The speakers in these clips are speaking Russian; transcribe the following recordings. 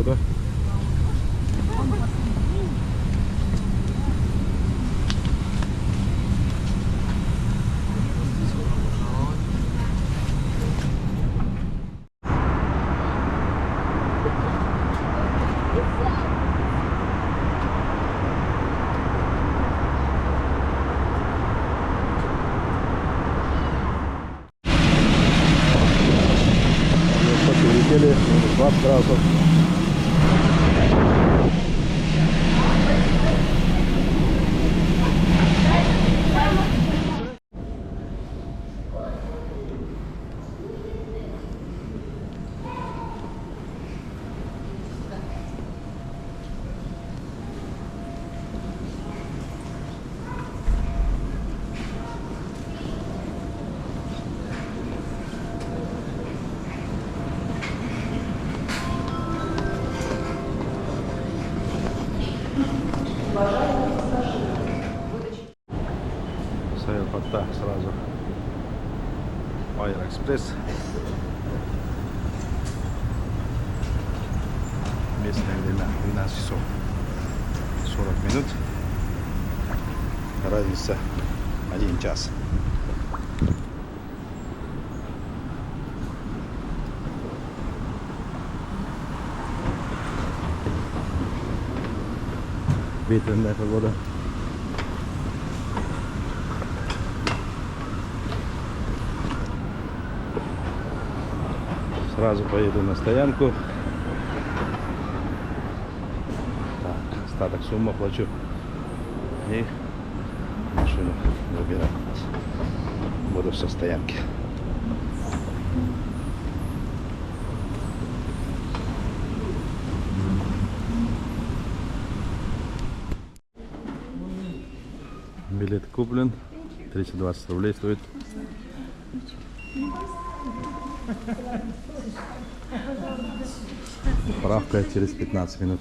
круто. Улетели 20 градусов. С аэропорта сразу Аэроэкспресс. Местное время 12 часов 40 минут. Разница 1 час. Ветреная погода. Сразу поеду на стоянку. Так, остаток суммы плачу и машину выбирать. Буду со стоянки. Билет куплен, 320 рублей стоит. Справка через 15 минут,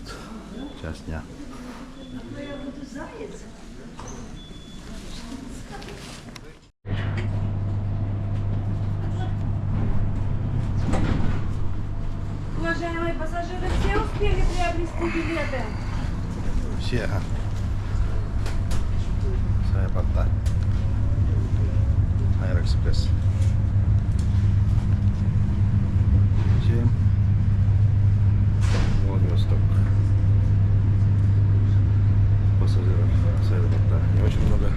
час дня. Уважаемые пассажиры, все успели приобрести билеты? Все. С аэропорта. Аэроэкспресс. Владивосток. Пассажиров с аэропорта не очень много.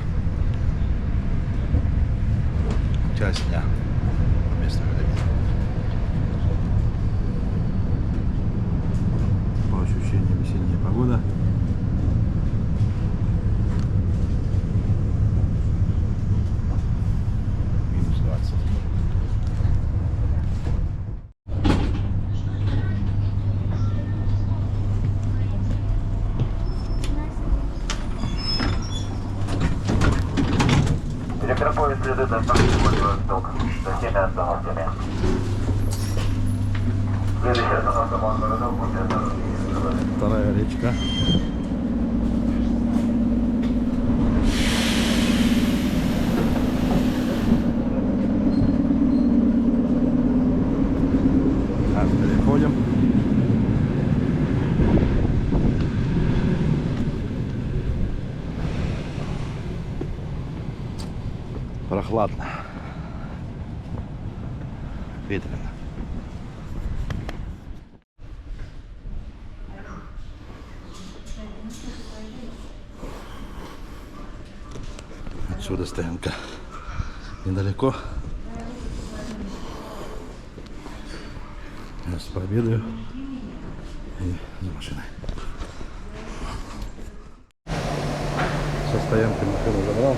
Час дня по местному времени. По ощущениям весенняя погода. Минус 20. Электропоезд следует до станции Владивосток, до 7 остановками. Следующая остановка Москва-Городок, будьте осторожны. Вторая речка. Переходим. Прохладно. Ветрено. Отсюда стоянка недалеко. Сейчас пообедаю и за машиной. Со стоянки машину забрал.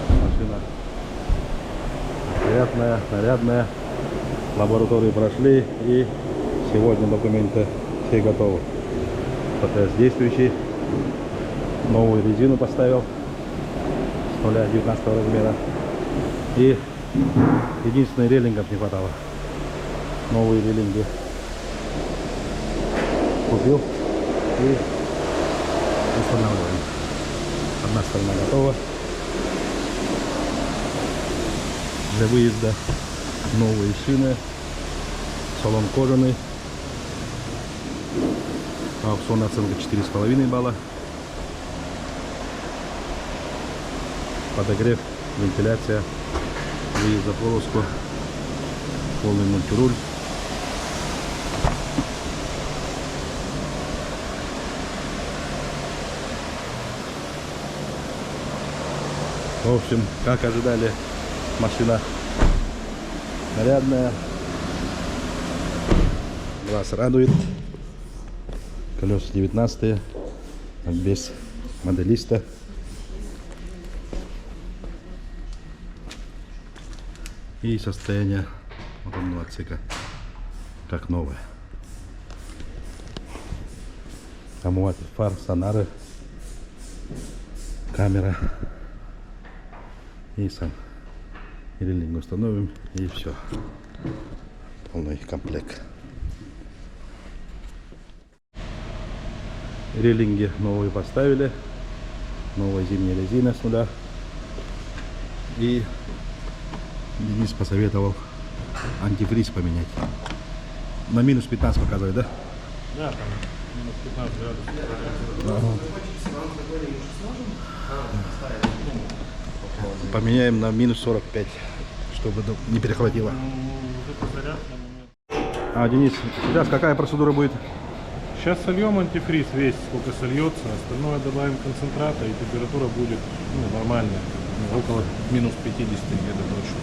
Машина приятная, нарядная. Лаборатории прошли, и сегодня документы все готовы. ПТС действующий. Новую резину поставил с 0,19 размера. И единственное, рейлингов не хватало. Новые рейлинги купил и устанавливаем. Одна сторона готова. Для выезда новые шины, салон кожаный, Аукционная оценка 4,5 балла. Подогрев, вентиляция, выезд за полоску, полный мультируль. В общем, как ожидали, машина нарядная. Глаз радует. Колеса 19-е, без моделиста. И состояние моторного отсека как новое. Омыватель фар, сонары, камера. И сам релинг установим, и все. Полный комплект. Релинги новые поставили. Новая зимняя резина с нуля. И Денис посоветовал антифриз поменять. На минус 15 показывает, да? Да, там минус 15 градусов. Ага. Поменяем на минус 45, чтобы не перехватило. А, Денис, сейчас какая процедура будет? Сейчас сольем антифриз весь, сколько сольется, остальное добавим концентрата, и температура будет нормальная, около минус 50 где-то точно.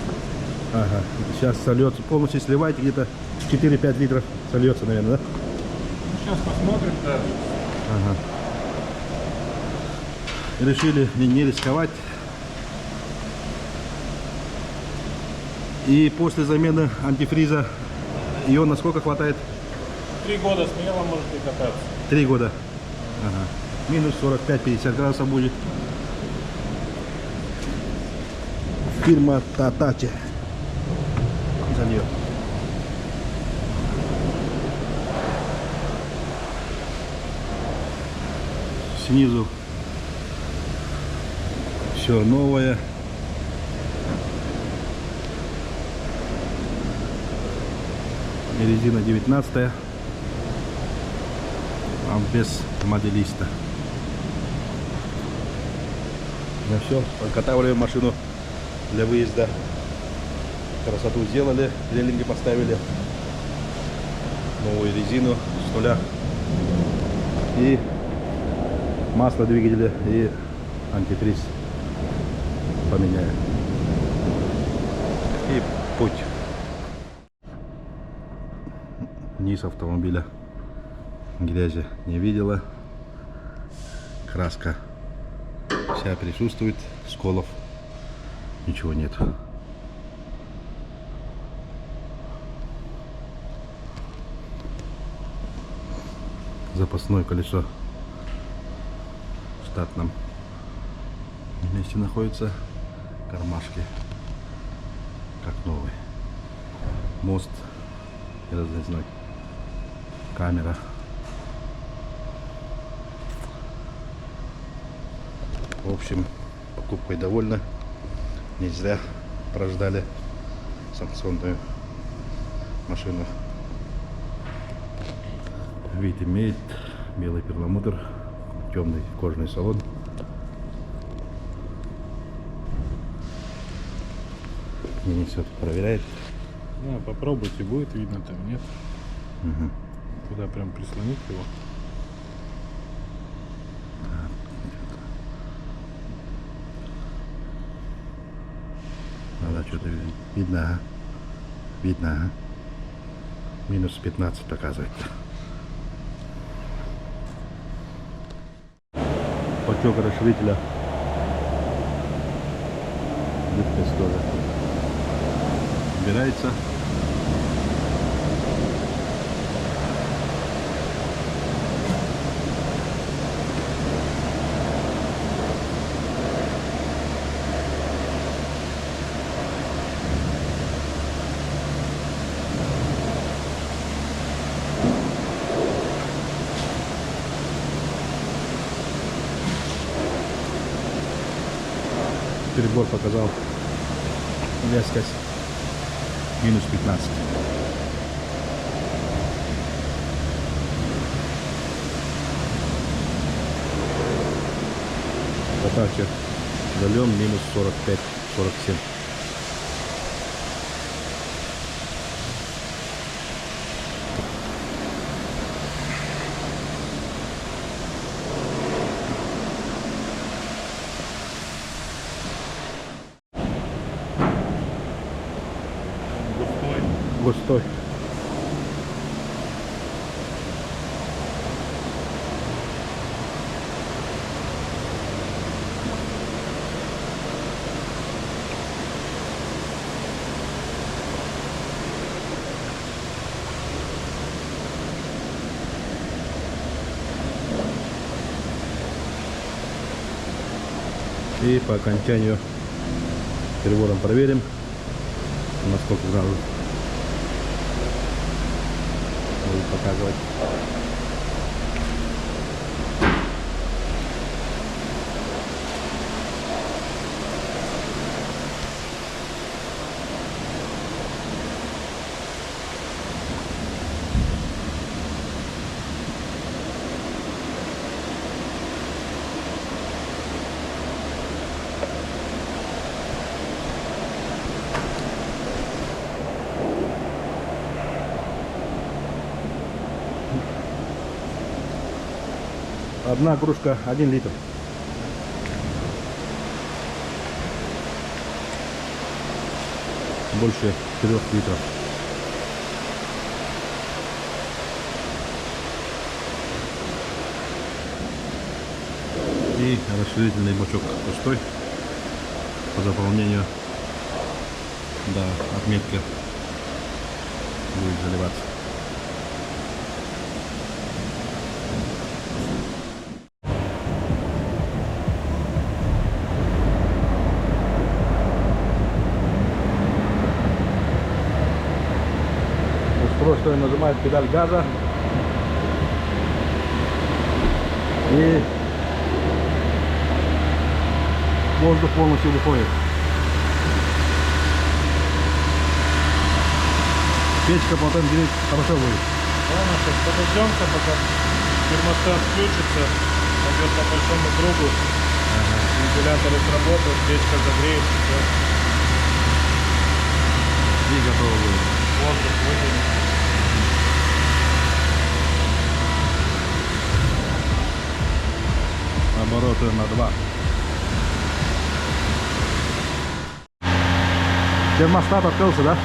Ага, сейчас сольется, полностью сливайте, где-то 4-5 литров сольется, наверное, да? Сейчас посмотрим, да. Ага. Решили не рисковать. И после замены антифриза ее насколько хватает? 3 года смело можете кататься. 3 года. Ага. Минус 45-50 градусов будет. Фирма Татачи. За нее. Снизу все новое. И резина 19-я. А без моделиста. Ну все, подготавливаем машину для выезда. Красоту сделали, релинги поставили, новую резину с нуля и масло двигателя и антифриз поменяем. И путь. Низ автомобиля грязи не видела, краска вся присутствует, сколов ничего нет. Запасное колесо в штатном месте находится, кармашки как новый, мост, разный знак, камера. В общем, покупкой довольна, не зря прождали санкционную машину. Вид имеет, белый перламутр, темный кожаный салон. Денис все проверяет. Ну, попробуйте, будет видно там, нет? Угу. Туда прям прислонить его. Да, что-то видно, ага. Видно, ага. Минус 15 показывает. Пачок расширителя. Жидкость тоже убирается. Перебор показал вязкость минус 15. А также дальем минус 45-47. Густой. И по окончанию перебором проверим, на сколько градусов будет показывать. Одна кружка 1 литр. Больше 4 литров. И расширительный бачок пустой по заполнению до отметки будет заливаться. Устройство нажимает педаль газа и воздух полностью выходит. Печка потом греть хорошо будет. Ладно, сейчас подождем-ка, пока термостат включится, пойдет по большому кругу, вентиляторы сработают, печка загреется, все, И готово будет. воздух выйдет. Обороты на 2. Термостат открылся, да?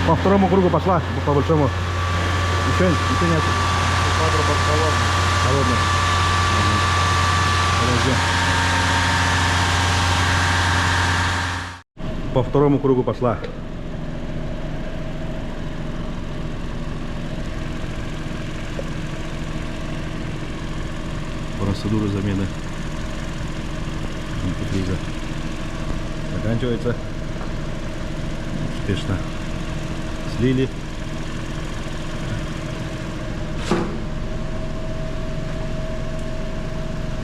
По второму кругу пошла, по большому. Еще нет. Патрубок холодный. Холодно. Подожди. По второму кругу пошла. Процедура замены антифриза заканчивается. Успешно слили.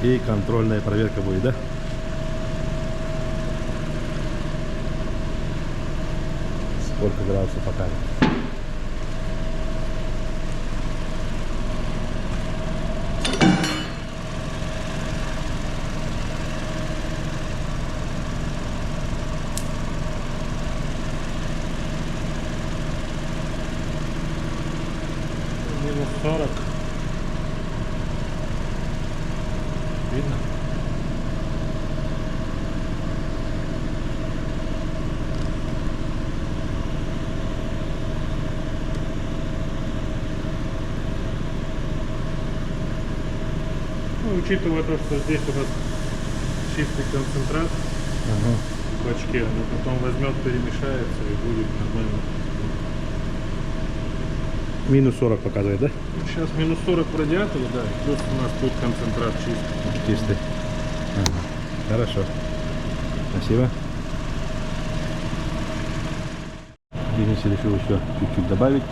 И контрольная проверка будет, да? Сколько градусов покажет. Минус 40. Видно? Ну, учитывая то, что здесь у нас чистый концентрат в бачке, но потом возьмет, перемешается и будет нормально. Минус 40 показывает, да? Ну, сейчас минус 40 в радиаторе, да, и плюс у нас тут концентрат чистый. Чистый. Ага. Хорошо. Спасибо. Денис решил еще чуть-чуть добавить.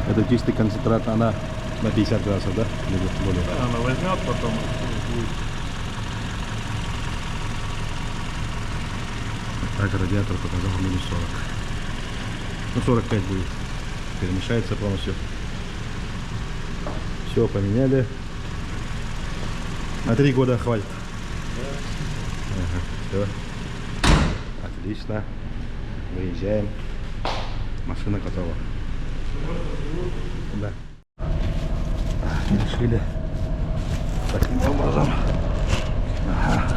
Это чистый концентрат, она на 50 градусов, да? Или более? Да, она возьмет потом и будет. Так, радиатор показал минус 40. Ну, 45 будет. Перемешается полностью. Все поменяли. На 3 года хватит. Ага, все. Отлично. Выезжаем. Машина готова. Да. Решили таким образом. Ага.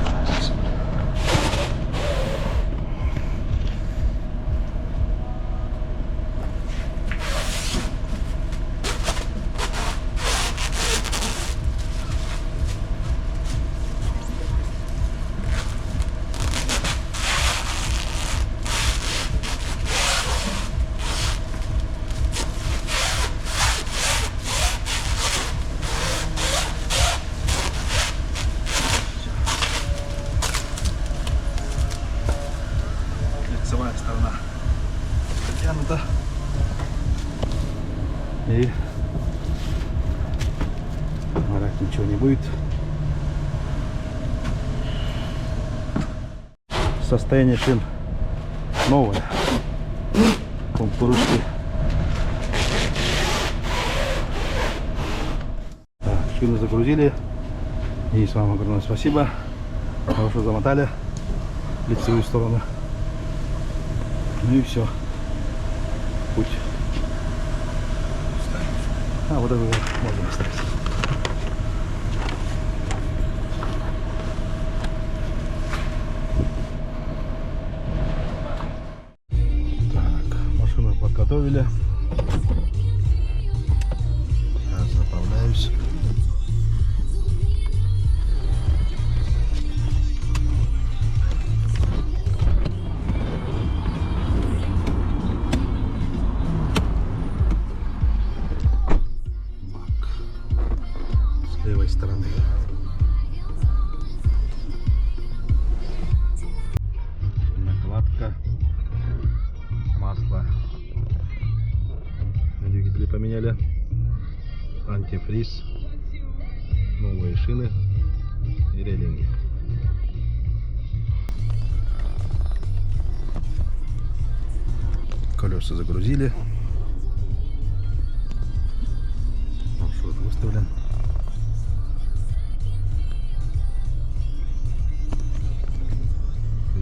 Лицевая сторона затянута. И врать ничего не будет. Состояние шин новое. Помпурушки. Так, шины загрузили. И с вами огромное спасибо. Хорошо замотали лицевую сторону. Ну и все. Путь. А, вот это можно оставить. Так, машину подготовили. Я заправляюсь. С левой стороны. Накладка. Масло. На двигателе поменяли. Антифриз. Новые шины и рейлинги. Колеса загрузили. Маршрут выставлен.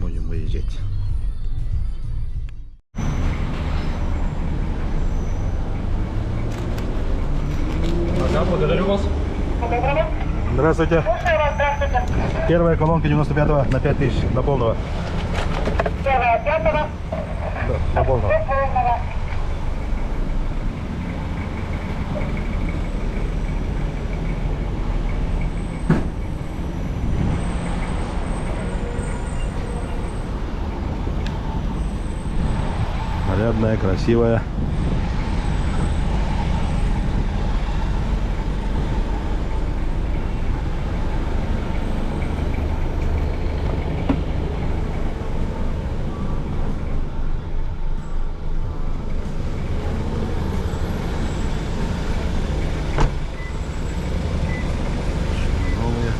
Будем выезжать. Ага, благодарю вас. Здравствуйте. Слушаю вас, здравствуйте. Первая колонка 95-го на 5000 до полного. Первая, пятого, До полного. полного. Нарядная, красивая. Новые.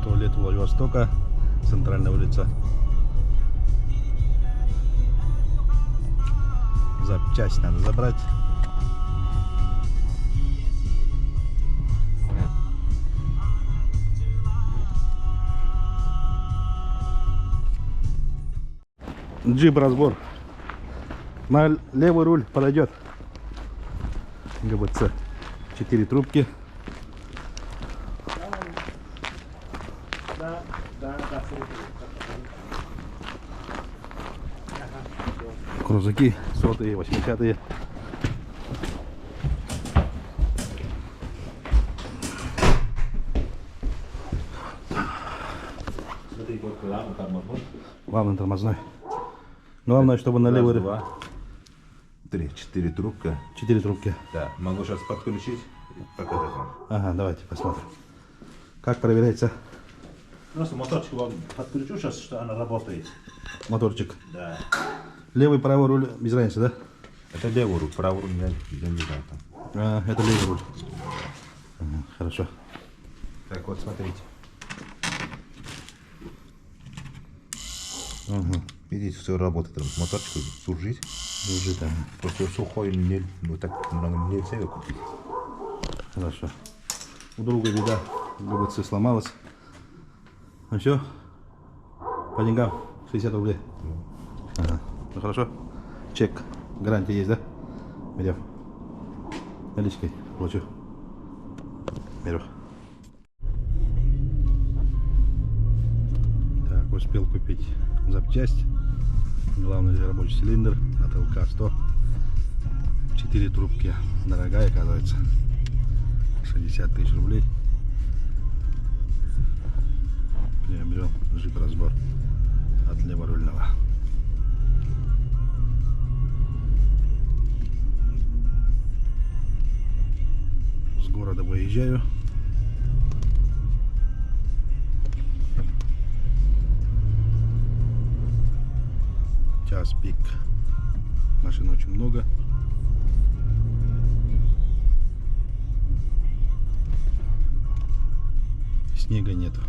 100 лет Владивостока, центральная улица. Запчасть надо забрать. Джип разбор. На левый руль подойдет. ГБЦ. 4 трубки. Крузаки 100-е, 80-е. Смотри, вот ладно, там можно. Главный тормозной. Главное, чтобы на левый руль. 3, 4 трубка. 4 трубки. Да, могу сейчас подключить и показать вам. Ага, давайте посмотрим. Как проверяется Просто моторчик вам подключу сейчас, что она работает. моторчик? Да. Левый, правый руль без разницы, да? Это левый руль, правый руль я не знаю там. А, это левый руль. Ага, хорошо. Так вот, смотрите. Ага. Видите, все работает. Моторчик служит. Уже там. Просто сухой вот так много нельзя его купить. Хорошо. У друга беда. ГБЦ сломалась. Ну все. По деньгам 60 рублей. Ага. Ну хорошо. Чек. Гарантия есть, да? Берем. Наличкой плачу. Беру. Так, успел купить запчасть. Главный рабочий цилиндр от ЛК-100. 4 трубки. Дорогая, оказывается. 60 тысяч рублей. Приобрел джип-разбор от леворульного. С города выезжаю. Час пик. Машин очень много. Снега нету.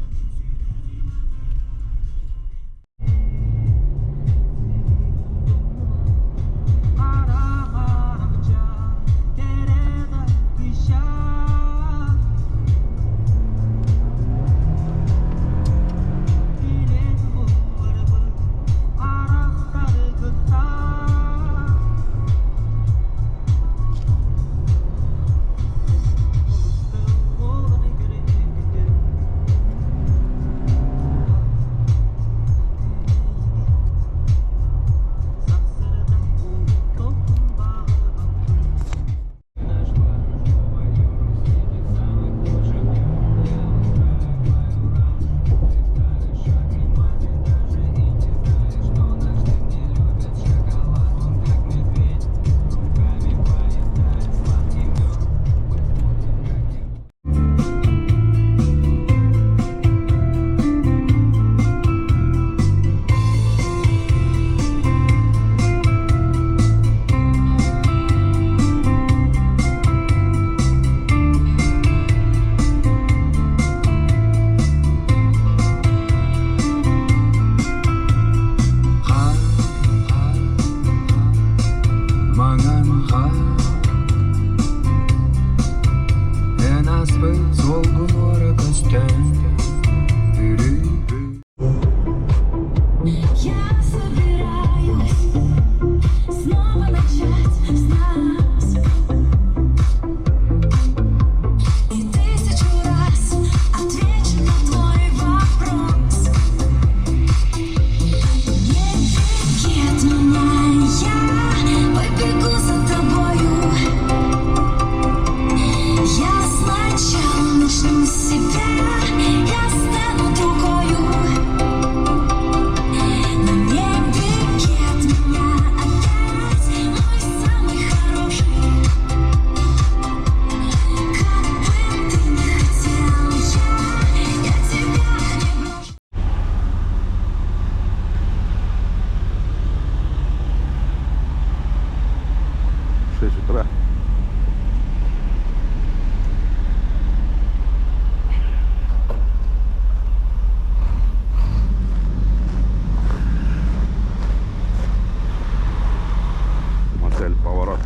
Поворот.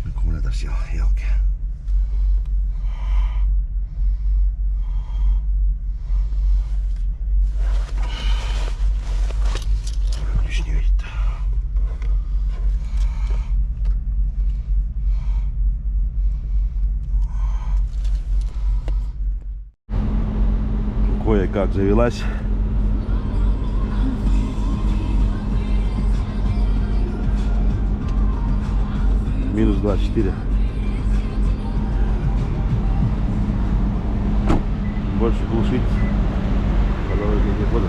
Аккумулятор сел, елки. Ключ не видит. Кое-как завелась. Минус 24. больше глушить по дороге не буду.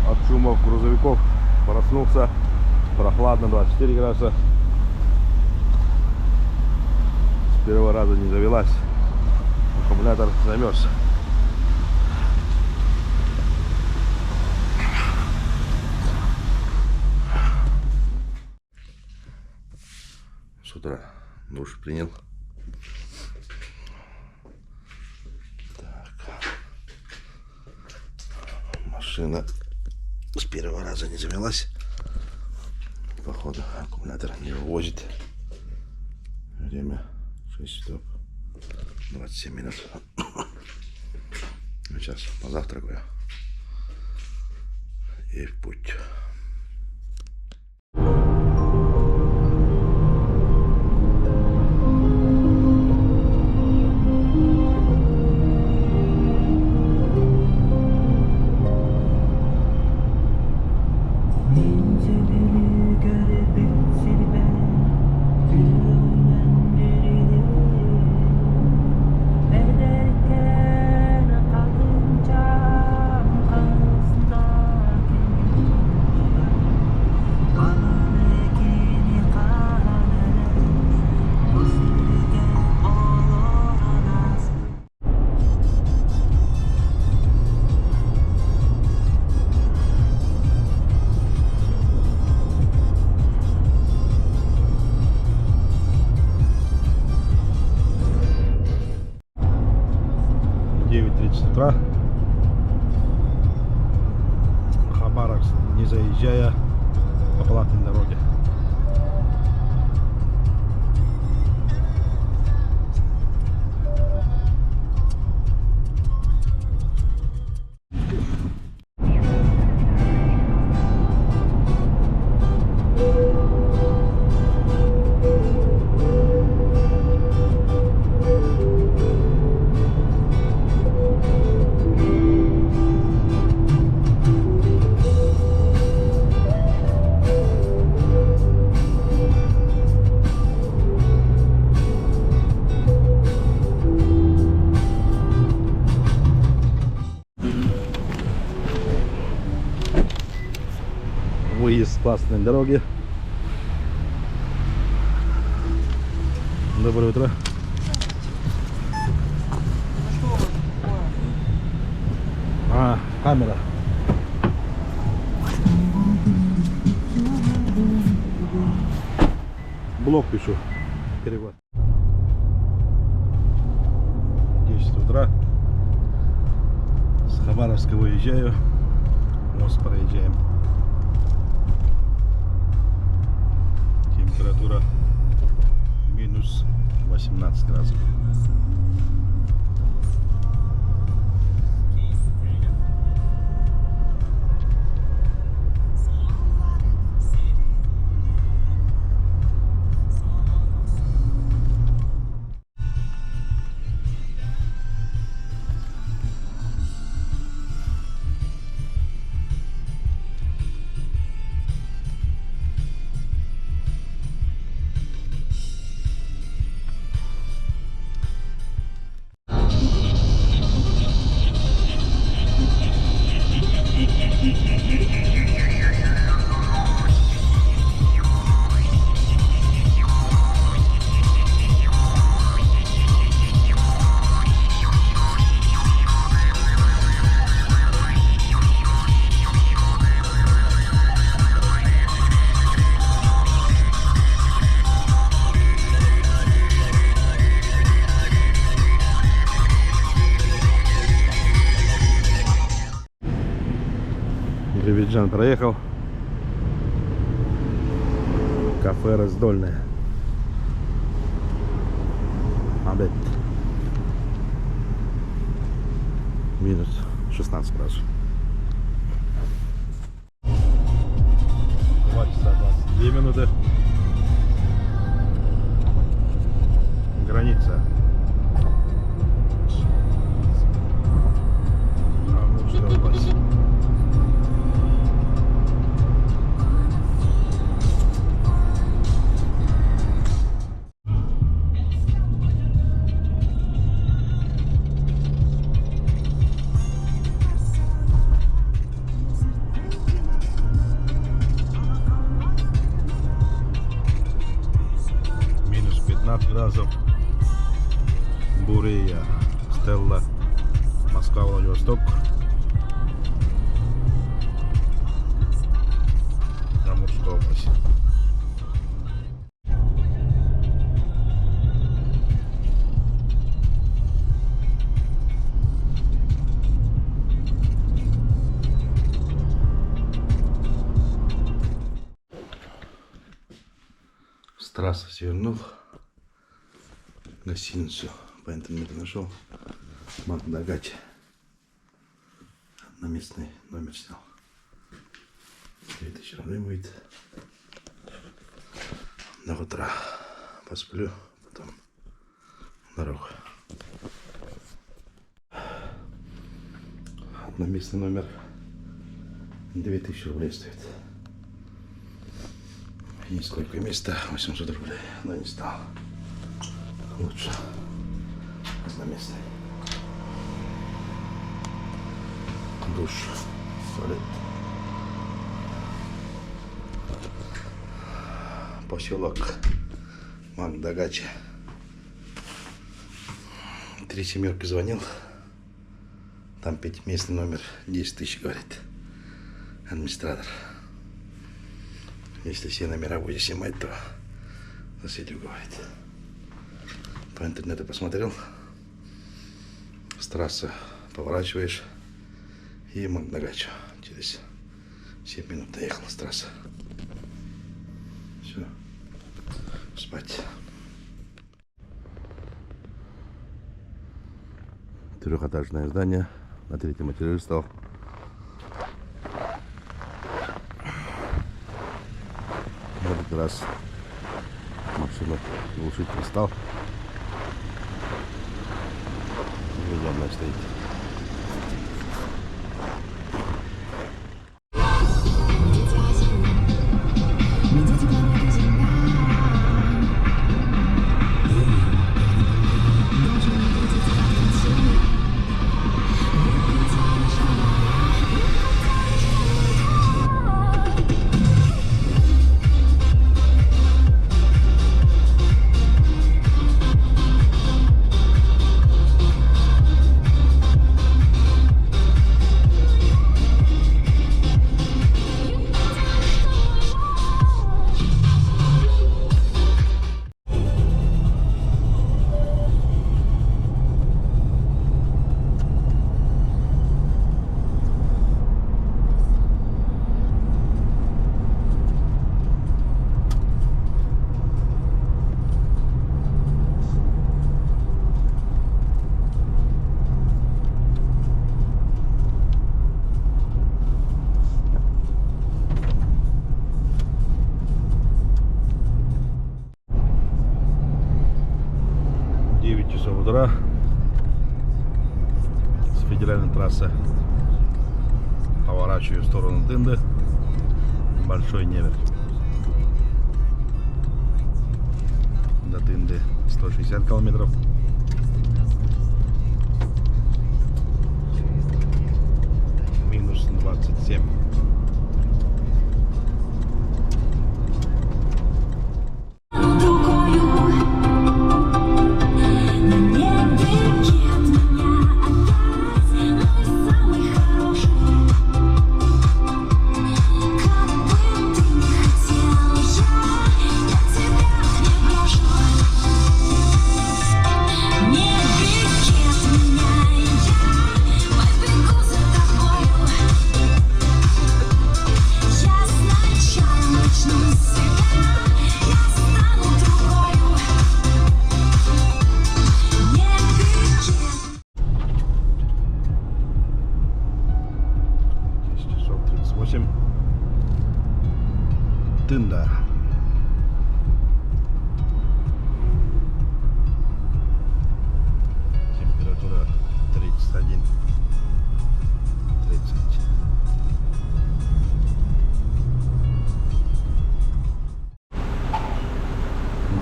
От шумов грузовиков проснулся, прохладно, 24 градуса. С первого раза не завелась, аккумулятор замерз. С утра душ принял. Так. Машина с первого раза не завелась. Походу аккумулятор не вывозит. Время 6 часов 27 минут. Сейчас позавтракаю и в путь. Утра. Хабаровск, не заезжая по платной дороге. Выезд с классной дороги. Доброе утро. Камера. Блог пишу. Перевод. 10 утра. С Хабаровска выезжаю. Мост проезжаем. Температура минус 18 градусов. Биробиджан проехал. Кафе Раздольное. Обед. Минус 16 градусов. 2 часа 22 минуты. Граница. Амурская область. Тарасов, Бурея, Стелла, Москва, Владивосток, Амурская область. С трассы свернул, гостиницу по интернету нашел, Мандагать, одноместный номер снял, 2000 рублей будет. До утра посплю, потом дорогу. Одноместный номер 2000 рублей стоит. Есть сколько места, 800 рублей, но не стал. Лучше одноместный. Душ, туалет. Поселок Мандагачи. 3 семерки звонил. Там 5-местный номер, 10 000 говорит администратор. Если все номера будете снимать, то соседи говорит. По интернету посмотрел. С трассы поворачиваешь и Мандагачу. Через 7 минут доехал с трассы. Все. Спать. Трехэтажное здание. На 3-м этаже стал. В этот раз машину глушить не стал. Удобно стоит. Утра с федеральной трассы поворачиваю в сторону Тынды, Большой Невер. До Тынды 160 километров. Минус 27. Тында. Температура 31, 30.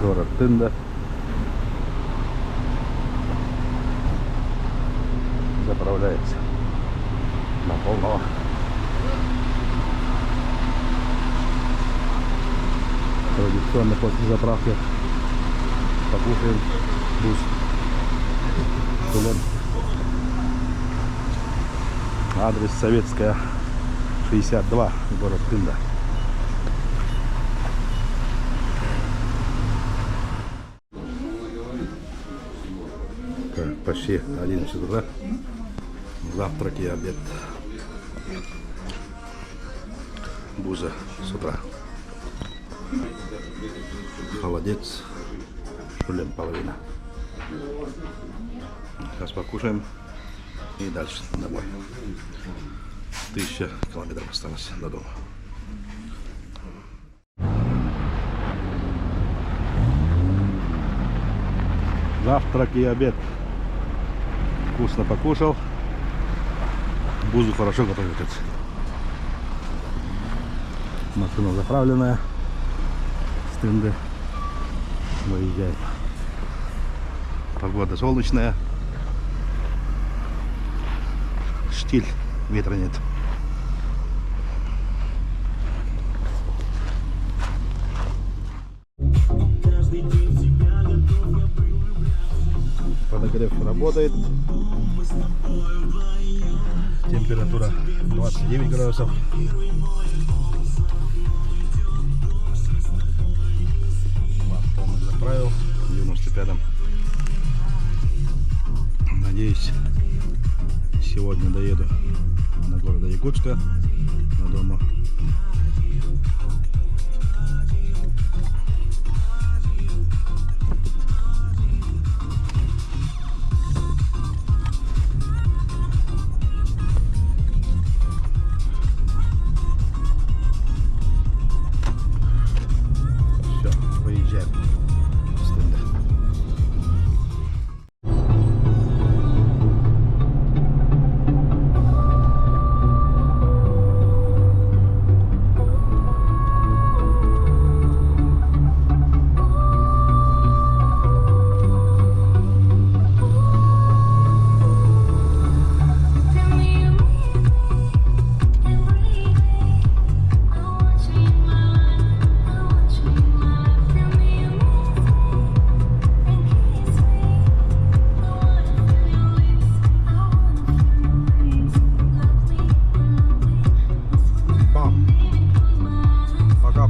Город Тында. Заправляется на полного. Традиционно после заправки покушаем. Бус. Тулон. Адрес Советская, 62, город Тында. Так, почти 11 утра. Завтрак и обед. Буза с утра. Холодец. Шулем половина. Сейчас покушаем и дальше домой. 1000 километров осталось до дома. Завтрак и обед. Вкусно покушал. Бузу хорошо готовят. Машина заправленная. С Тынды. Выезжает. Погода солнечная. Штиль. Ветра нет. Подогрев работает. Температура 29 градусов. Полностью заправил. 95-м. Надеюсь, сегодня доеду до города Якутска, до дома. Все, выезжаем.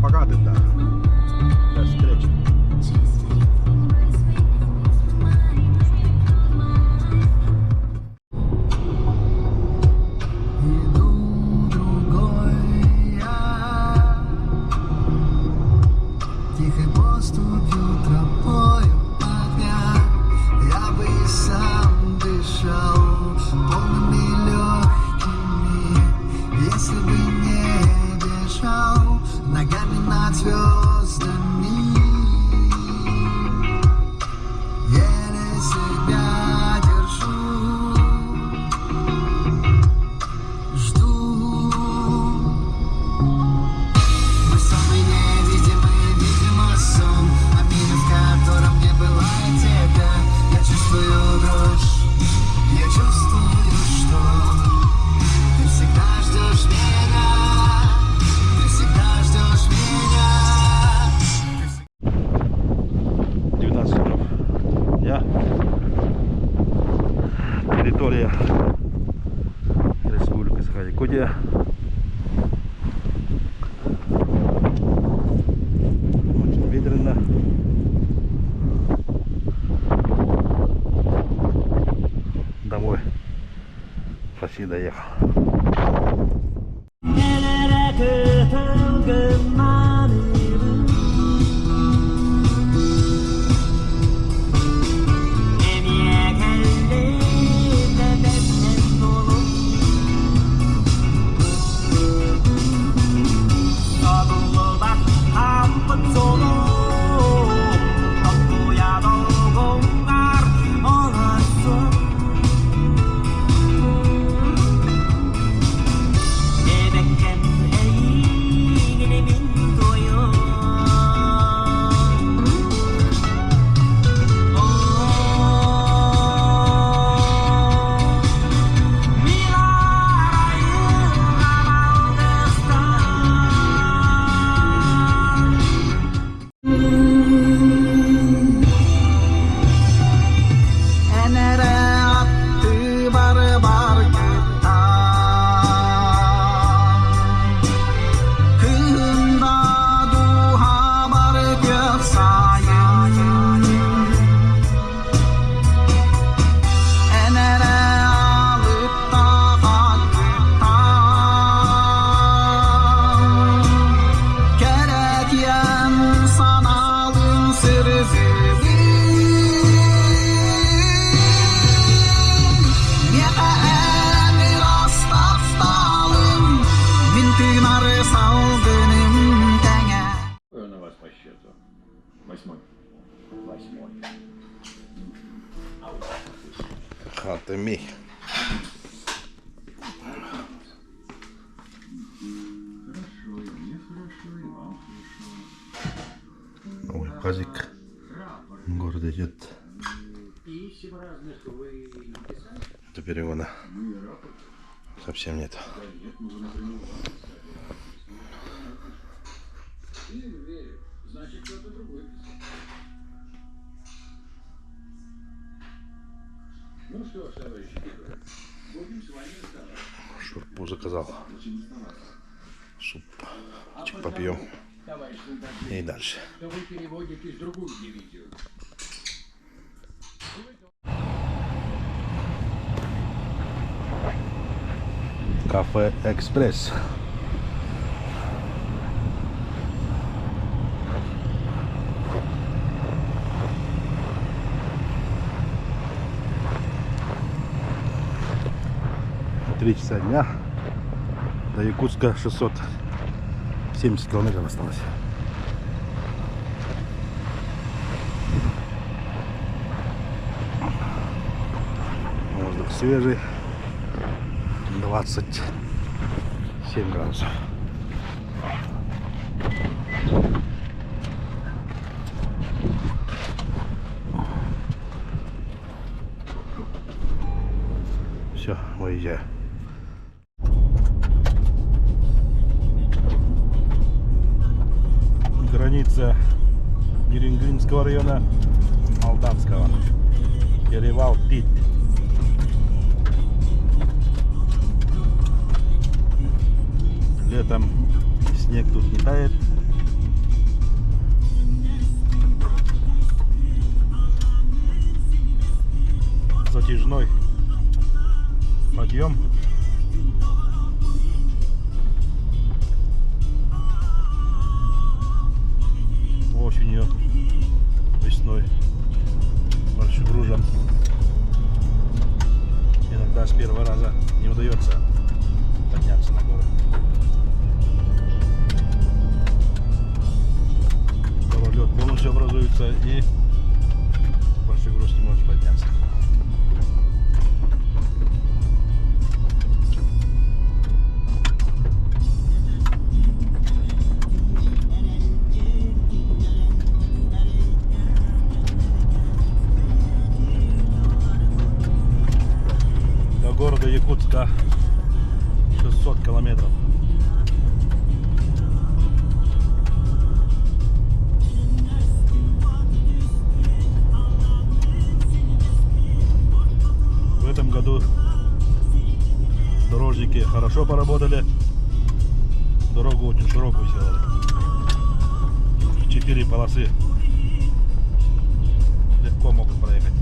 Пока, Тында. До встречи. Иду другой я, тихой поступью тропою огня. Я бы и сам дышал полными легкими, если бы не бежал ногами над звездами. Еле себя держу, жду. Мы самый невидимый, видимо, сон, а мир, в котором не было тебя. Я чувствую дрожь, я чувствую, что ты всегда ждешь меня. Ты всегда ждешь меня. 19 часов дня. Территория Республики Саха-Якутия. Очень ветрено. Домой почти доехал. sal benim tenge. На вас по счету. 8. Хатами. Ой, пазик. Город идет. До перегона совсем нет. Шурпу заказал. Суп. Чик попьем. И дальше. Кафе Экспресс. Три часа дня. До Якутска 670 километров осталось. Воздух свежий. 27 градусов. Все, выезжаю. Граница Нерингинского района, Алданского. Перевал Пить. Летом снег тут не тает. Затяжной подъем. Осенью, весной маршрутом. Иногда с первого раза не удается подняться на горы. Лед полностью образуется и большой груз не может подняться. До города Якутска 600 километров. В этом году дорожники хорошо поработали, дорогу очень широкую сделали. 4 полосы легко могут проехать.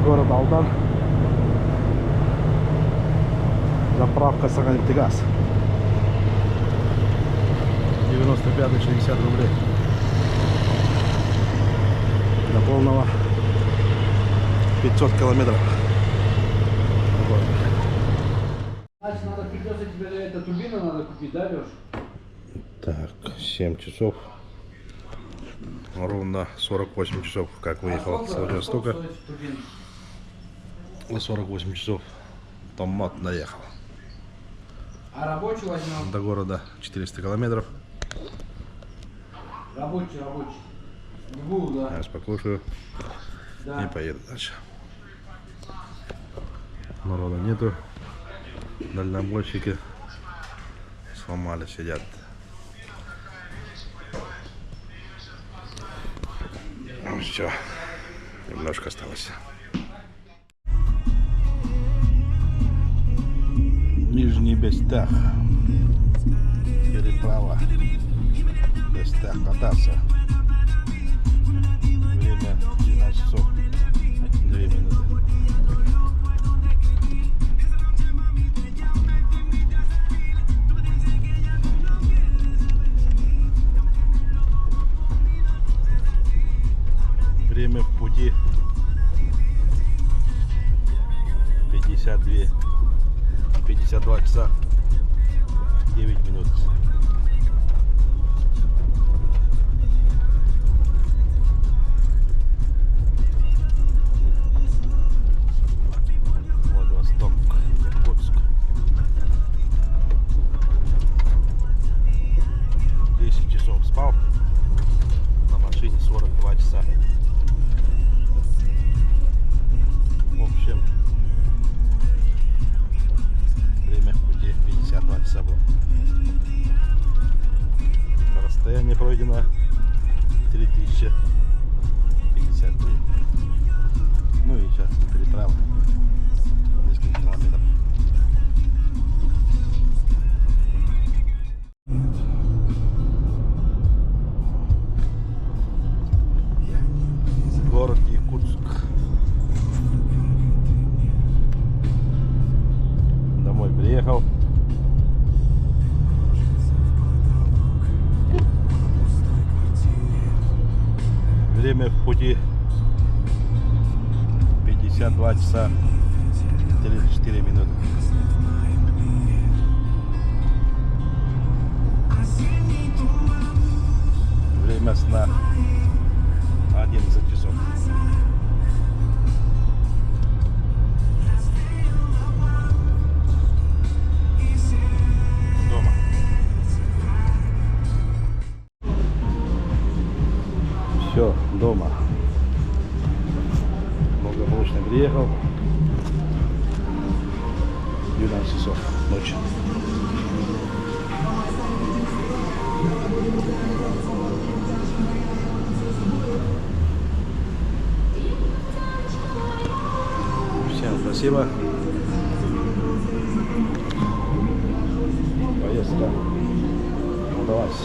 Город Алдан. Заправка Саганнефтегаз. 95-60 рублей. До полного 500 километров. Значит, надо придется тебе эту турбину надо купить, да, Леш? Так, 7 часов. Ровно 48 часов, как выехал с Владивостока. И 48 часов Томмот доехал. А рабочий возьмем? До города 400 километров. Рабочий. Гул, да. Я покушаю Да. и поеду дальше. Народа нету. Дальнобойщики сломали, сидят. Ну все, немножко осталось. Нижний Бестях. Переправа. Бестях кататься. Время 12 часов 2 минуты. Время в пути 52 часа 9 минут. Владивосток, Иркутск. 10 часов спал. На машине 42 часа. В общем, время в пути 52 часа было. Расстояние пройдено 3053. Ну и сейчас переправа. Несколько километров. Город Якутск. Домой приехал. Время в пути 52 часа 34 минуты. Время сна 11 часов. Дома. Все, дома. Благополучно приехал. 12 часов ночи. Всем спасибо. Поездка удалась.